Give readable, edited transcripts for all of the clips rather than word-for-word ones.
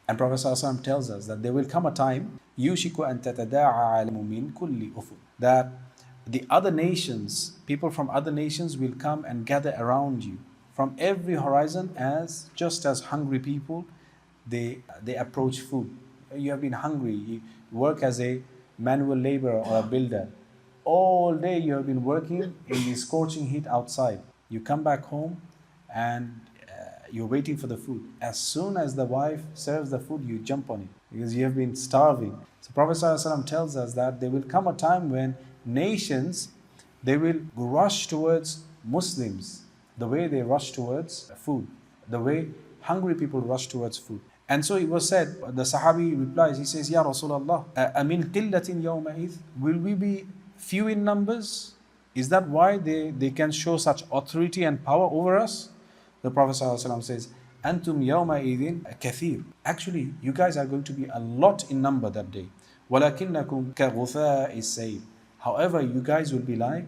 And Prophet ﷺ tells us that there will come a time يُوشِكُ أَن تَتَدَاعَ عَالَمُ مِنْ كُلِّ أُفُقٍ, that the other nations, people from other nations will come and gather around you from every horizon, as just as hungry people, they approach food. You have been hungry, you work as a manual laborer or a builder. All day you have been working in the scorching heat outside. You come back home and you're waiting for the food. As soon as the wife serves the food, you jump on it because you have been starving. So Prophet ﷺ tells us that there will come a time when nations, they will rush towards Muslims the way they rush towards food, the way hungry people rush towards food. And so it was said, the Sahabi replies, he says, Ya Rasulullah, amin qillatin yawma'id, will we be few in numbers? Is that why they can show such authority and power over us? The Prophet ﷺ says, Antum yawma idin kathir. Actually, you guys are going to be a lot in number that day. وَلَكِنَّكُمْ كَغُثَاءِ السَّيْلِ. However, you guys will be like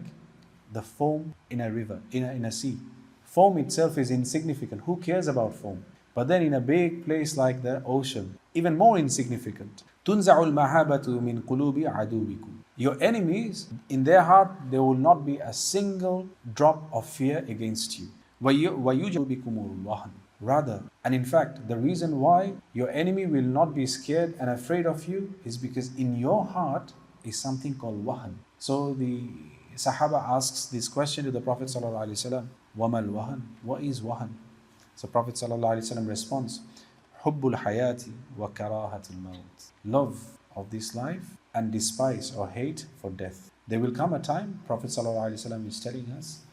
the foam in a river, in a sea. Foam itself is insignificant. Who cares about foam? But then in a big place like the ocean, even more insignificant. تُنْزَعُ الْمَحَابَةُ مِنْ قُلُوبِ عَدُوِّكُمْ. Your enemies, in their heart, there will not be a single drop of fear against you. وَيُجَبُ بِكُمُ الْوَهْنُ. Rather, and in fact, the reason why your enemy will not be scared and afraid of you is because in your heart is something called wahan. So the Sahaba asks this question to the Prophet ﷺ, وَمَا الْوَهَنُ? What is wahan? So Prophet ﷺ responds, حُبُّ الْحَيَاةِ وَكَرَاهَةُ الْمَوْتِ. Love of this life and despise or hate for death. There will come a time, Prophet ﷺ is telling us,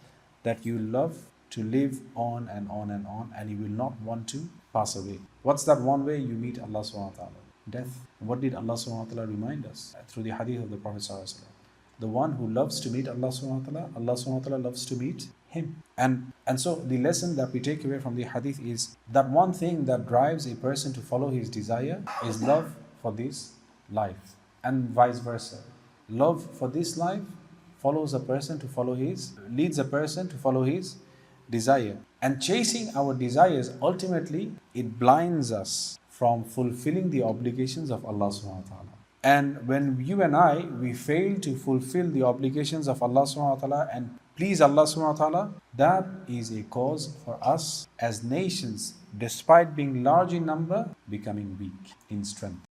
that you love to live on and on and on, and you will not want to pass away. What's that one way you meet Allah subhanahu wa ta'ala? Death. What did Allah subhanahu wa ta'ala remind us through the hadith of the Prophet sallallahu alaihi wasallam? The one who loves to meet Allah subhanahu wa ta'ala, Allah subhanahu wa ta'ala loves to meet him. And so the lesson that we take away from the hadith is that one thing that drives a person to follow his desire is love for this life, and vice versa. Love for this life leads a person to follow his desire. And chasing our desires, ultimately, it blinds us from fulfilling the obligations of Allah subhanahu wa ta'ala. And when you and I, we fail to fulfill the obligations of Allah subhanahu wa ta'ala and please Allah subhanahu wa ta'ala, that is a cause for us as nations, despite being large in number, becoming weak in strength.